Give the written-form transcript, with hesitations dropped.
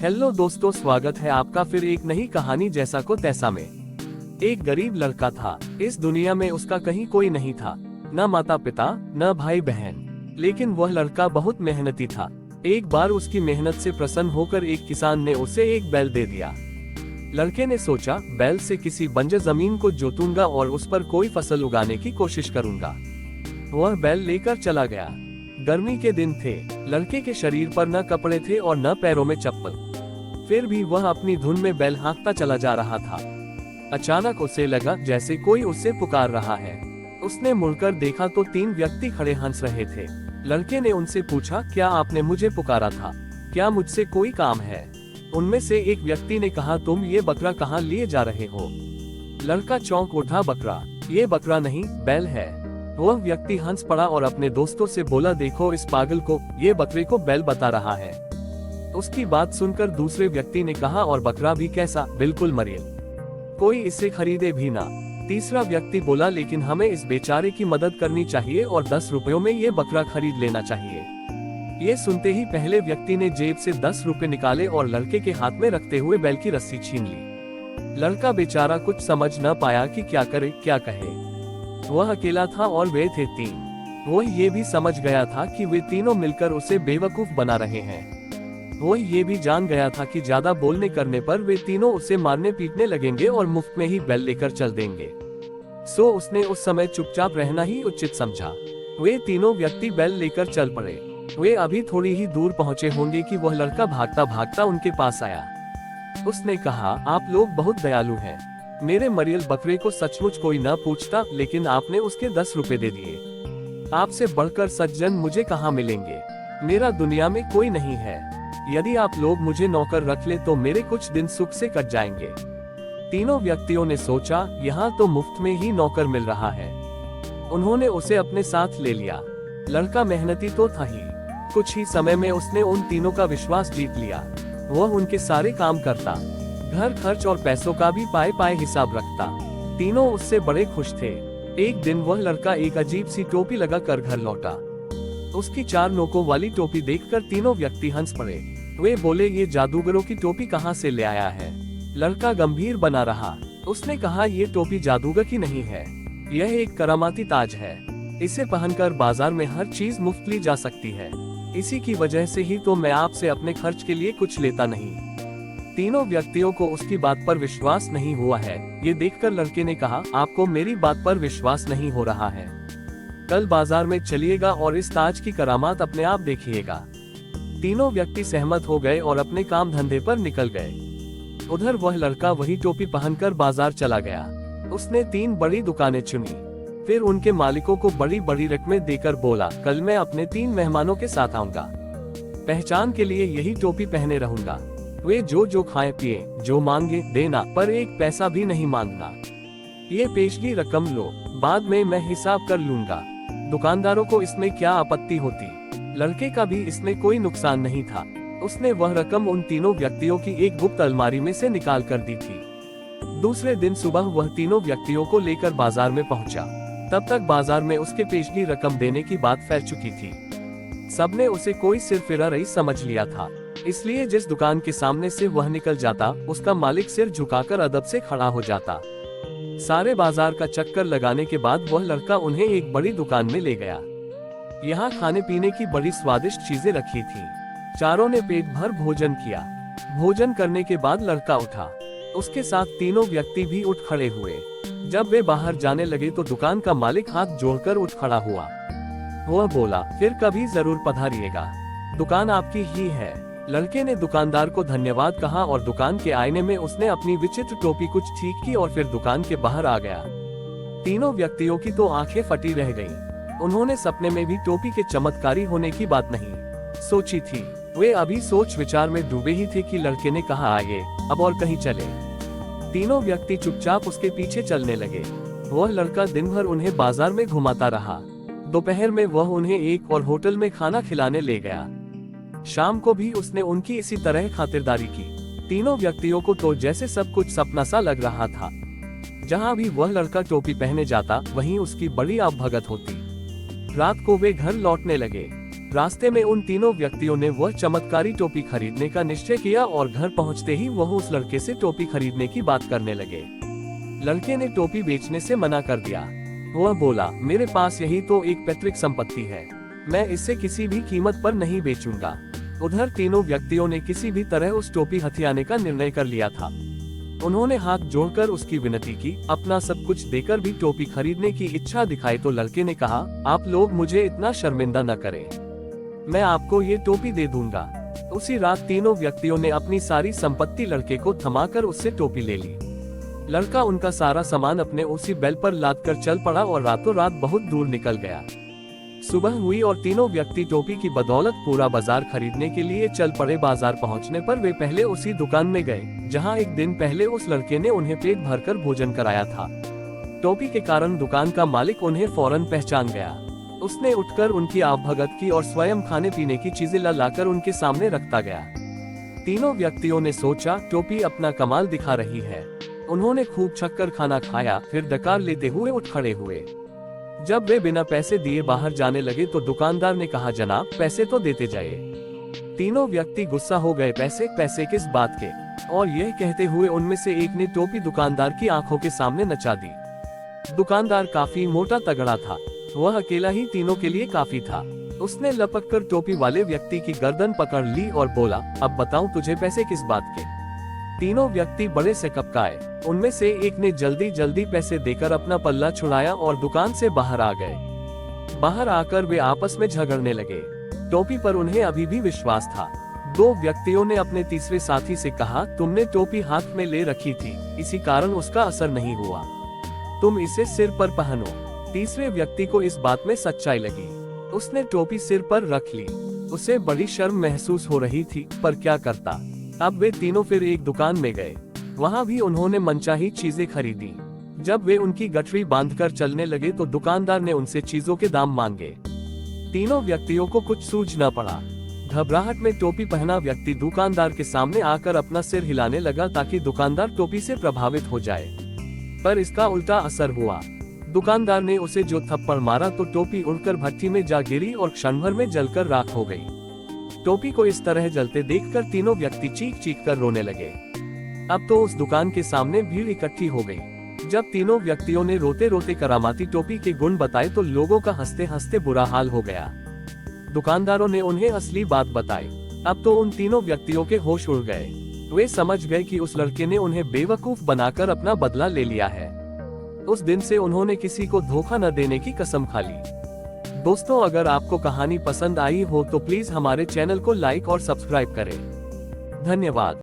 Hello दोस्तों, स्वागत है आपका फिर एक नई कहानी जैसा को तैसा में। एक गरीब लड़का था। इस दुनिया में उसका कहीं कोई नहीं था, न माता पिता न भाई बहन। लेकिन वह लड़का बहुत मेहनती था। एक बार उसकी मेहनत से प्रसन्न होकर एक किसान ने उसे एक बैल दे दिया। लड़के ने सोचा, बैल से किसी बंजर जमीन को जोतूंगा और उस पर कोई फसल उगाने की कोशिश करूंगा। वह बैल लेकर चला गया। गर्मी के दिन थे। लड़के के शरीर पर न कपड़े थे और न पैरों में चप्पल। फिर भी वह अपनी धुन में बैल हाँकता चला जा रहा था। अचानक उसे लगा जैसे कोई उसे पुकार रहा है। उसने मुड़कर देखा तो 3 व्यक्ति खड़े हंस रहे थे। लड़के ने उनसे पूछा, क्या आपने मुझे पुकारा था? क्या मुझसे कोई काम है? उनमें से एक व्यक्ति ने कहा, तुम ये बकरा कहाँ लिए जा रहे हो? लड़का चौंक उठा, बकरा? ये बकरा नहीं, बैल है। वह व्यक्ति हंस पड़ा और अपने दोस्तों से बोला, देखो इस पागल को, ये बकरे को बैल बता रहा है। उसकी बात सुनकर दूसरे व्यक्ति ने कहा, और बकरा भी कैसा? बिल्कुल मरियल, कोई इसे खरीदे भी ना। तीसरा व्यक्ति बोला, लेकिन हमें इस बेचारे की मदद करनी चाहिए और 10 रुपयों में ये बकरा खरीद लेना चाहिए। ये सुनते ही पहले व्यक्ति ने जेब से 10 रुपए निकाले और लड़के के हाथ में रखते हुए बैल की रस्सी छीन ली। लड़का बेचारा कुछ समझ न पाया कि क्या करे क्या कहे। वह अकेला था और वे थे 3। वह ये भी समझ गया था कि वे तीनों मिलकर उसे बेवकूफ बना रहे हैं। वह ये भी जान गया था कि ज्यादा बोलने करने पर वे तीनों उसे मारने पीटने लगेंगे और मुफ्त में ही बैल लेकर चल देंगे। सो उसने उस समय चुपचाप रहना ही उचित समझा। वे तीनों व्यक्ति बैल लेकर चल पड़े। वे अभी थोड़ी ही दूर पहुंचे होंगे कि वह लड़का भागता भागता उनके पास आया। उसने कहा, आप लोग बहुत दयालु हैं। मेरे मरियल बकरे को सचमुच कोई न पूछता, लेकिन आपने उसके 10 रुपए दे दिए। आपसे बढ़कर सज्जन मुझे कहाँ मिलेंगे? मेरा दुनिया में कोई नहीं है। यदि आप लोग मुझे नौकर रख ले तो मेरे कुछ दिन सुख से कट जाएंगे। तीनों व्यक्तियों ने सोचा, यहाँ तो मुफ्त में ही नौकर मिल रहा है। उन्होंने उसे अपने साथ ले लिया। लड़का मेहनती तो था ही। कुछ ही समय में उसने उन तीनों का विश्वास जीत लिया। वह उनके सारे काम करता, घर खर्च और पैसों का भी पाए पाए हिसाब रखता। तीनों उससे बड़े खुश थे। एक दिन वह लड़का एक अजीब सी टोपी लगा कर घर लौटा। उसकी 4 नोकों वाली टोपी देखकर तीनों व्यक्ति हंस पड़े। वे बोले, ये जादूगरों की टोपी कहाँ से ले आया है? लड़का गंभीर बना रहा। उसने कहा, ये टोपी जादूगर की नहीं है, यह एक करामाती ताज है। इसे पहनकर बाजार में हर चीज मुफ्त ली जा सकती है। इसी की वजह से ही तो मैं आपसे अपने खर्च के लिए कुछ लेता नहीं। तीनों व्यक्तियों को उसकी बात पर विश्वास नहीं हुआ है। ये देखकर लड़के ने कहा, आपको मेरी बात पर विश्वास नहीं हो रहा है। कल बाजार में चलिएगा और इस ताज की करामात अपने आप देखिएगा। तीनों व्यक्ति सहमत हो गए और अपने काम धंधे पर निकल गए। उधर वह लड़का वही टोपी पहनकर बाजार चला गया। उसने 3 बड़ी दुकानें चुनी। फिर उनके मालिकों को बड़ी बड़ी रकमें देकर बोला, कल मैं अपने 3 मेहमानों के साथ आऊंगा। पहचान के लिए यही टोपी पहने रहूंगा। वे जो खाए पिए, जो मांगे देना, पर एक पैसा भी नहीं मांगना। ये पेशगी रकम लो, बाद में मैं हिसाब कर लूंगा। दुकानदारों को इसमें क्या आपत्ति होती? लड़के का भी इसमें कोई नुकसान नहीं था। उसने वह रकम उन तीनों व्यक्तियों की एक गुप्त अलमारी में से निकाल कर दी थी। दूसरे दिन सुबह वह तीनों व्यक्तियों को लेकर बाजार में पहुंचा। तब तक बाजार में उसके पेशगी रकम देने की बात फैल चुकी थी। सबने उसे कोई सिरफिरा रईस समझ लिया था। इसलिए जिस दुकान के सामने से वह निकल जाता, उसका मालिक सिर झुकाकर अदब से खड़ा हो जाता। सारे बाजार का चक्कर लगाने के बाद वह लड़का उन्हें एक बड़ी दुकान में ले गया। यहाँ खाने पीने की बड़ी स्वादिष्ट चीजें रखी थी। चारों ने पेट भर भोजन किया। भोजन करने के बाद लड़का उठा। उसके साथ तीनों व्यक्ति भी उठ खड़े हुए। जब वे बाहर जाने लगे तो दुकान का मालिक हाथ जोड़कर उठ खड़ा हुआ। वह बोला, फिर कभी जरूर पधारिएगा, दुकान आपकी ही है। लड़के ने दुकानदार को धन्यवाद कहा और दुकान के आईने में उसने अपनी विचित्र टोपी कुछ ठीक की और फिर दुकान के बाहर आ गया। तीनों व्यक्तियों की तो आंखें फटी रह गईं। उन्होंने सपने में भी टोपी के चमत्कारी होने की बात नहीं सोची थी। वे अभी सोच विचार में डूबे ही थे कि लड़के ने कहा, आइए अब और कहीं चले। तीनों व्यक्ति चुपचाप उसके पीछे चलने लगे। वह लड़का दिन भर उन्हें बाजार में घुमाता रहा। दोपहर में वह उन्हें एक और होटल में खाना खिलाने ले गया। शाम को भी उसने उनकी इसी तरह खातिरदारी की। तीनों व्यक्तियों को तो जैसे सब कुछ सपना सा लग रहा था। जहाँ भी वह लड़का टोपी पहने जाता, वहीं उसकी बड़ी आवभगत होती। रात को वे घर लौटने लगे। रास्ते में उन तीनों व्यक्तियों ने वह चमत्कारी टोपी खरीदने का निश्चय किया और घर पहुंचते ही वह उस लड़के से टोपी खरीदने की बात करने लगे। लड़के ने टोपी बेचने से मना कर दिया। वह बोला, मेरे पास यही तो एक पैतृक संपत्ति है, मैं इसे किसी भी कीमत पर नहीं बेचूंगा। उधर तीनों व्यक्तियों ने किसी भी तरह उस टोपी हथियाने का निर्णय कर लिया था। उन्होंने हाथ जोड़कर उसकी विनती की, अपना सब कुछ देकर भी टोपी खरीदने की इच्छा दिखाई तो लड़के ने कहा, आप लोग मुझे इतना शर्मिंदा न करें, मैं आपको ये टोपी दे दूंगा। उसी रात तीनों व्यक्तियों ने अपनी सारी संपत्ति लड़के को थमाकर उससे टोपी ले ली। लड़का उनका सारा सामान अपने उसी बैल पर लाद कर चल पड़ा और रातों रात बहुत दूर निकल गया। सुबह हुई और तीनों व्यक्ति टोपी की बदौलत पूरा बाजार खरीदने के लिए चल पड़े। बाजार पहुंचने पर वे पहले उसी दुकान में गए जहां एक दिन पहले उस लड़के ने उन्हें पेट भरकर भोजन कराया था। टोपी के कारण दुकान का मालिक उन्हें फौरन पहचान गया। उसने उठकर उनकी आवभगत की और स्वयं खाने पीने की चीजें लाकर उनके सामने रखता गया। तीनों व्यक्तियों ने सोचा, टोपी अपना कमाल दिखा रही है। उन्होंने खूब छक्कर खाना खाया, फिर डकार लेते हुए उठ खड़े हुए। जब वे बिना पैसे दिए बाहर जाने लगे तो दुकानदार ने कहा, जनाब पैसे तो देते जाइए। तीनों व्यक्ति गुस्सा हो गए, पैसे पैसे किस बात के? और यह कहते हुए उनमें से एक ने टोपी दुकानदार की आंखों के सामने नचा दी। दुकानदार काफी मोटा तगड़ा था, वह अकेला ही तीनों के लिए काफी था। उसने लपक कर टोपी वाले व्यक्ति की गर्दन पकड़ ली और बोला, अब बताऊं तुझे पैसे किस बात के? तीनों व्यक्ति बड़े से कपकाए। उनमें से एक ने जल्दी जल्दी पैसे देकर अपना पल्ला छुड़ाया और दुकान से बाहर आ गए। बाहर आकर वे आपस में झगड़ने लगे। टोपी पर उन्हें अभी भी विश्वास था। दो व्यक्तियों ने अपने तीसरे साथी से कहा, तुमने टोपी हाथ में ले रखी थी, इसी कारण उसका असर नहीं हुआ, तुम इसे सिर पर पहनो। तीसरे व्यक्ति को इस बात में सच्चाई लगी। उसने टोपी सिर पर रख ली। उसे बड़ी शर्म महसूस हो रही थी, पर क्या करता। अब वे तीनों फिर एक दुकान में गए। वहां भी उन्होंने मनचाही चीजें खरीदी। जब वे उनकी गठरी बांधकर चलने लगे तो दुकानदार ने उनसे चीजों के दाम मांगे। तीनों व्यक्तियों को कुछ सूझ न पड़ा। घबराहट में टोपी पहना व्यक्ति दुकानदार के सामने आकर अपना सिर हिलाने लगा ताकि दुकानदार टोपी से प्रभावित हो जाए, पर इसका उल्टा असर हुआ। दुकानदार ने उसे जो थप्पड़ मारा तो टोपी उड़कर भट्टी में जा गिरी और क्षण भर में जलकर राख हो गई। टोपी को इस तरह जलते देखकर तीनों व्यक्ति चीख चीख कर रोने लगे। अब तो उस दुकान के सामने भीड़ इकट्ठी हो गई। जब तीनों व्यक्तियों ने रोते रोते करामाती टोपी के गुण बताए तो लोगों का हंसते हंसते बुरा हाल हो गया। दुकानदारों ने उन्हें असली बात बताई। अब तो उन तीनों व्यक्तियों के होश उड़ गए। वे समझ गए कि उस लड़के ने उन्हें बेवकूफ बनाकर अपना बदला ले लिया है। उस दिन से उन्होंने किसी को धोखा न देने की कसम खा ली। दोस्तों, अगर आपको कहानी पसंद आई हो तो प्लीज हमारे चैनल को लाइक और सब्सक्राइब करें। धन्यवाद।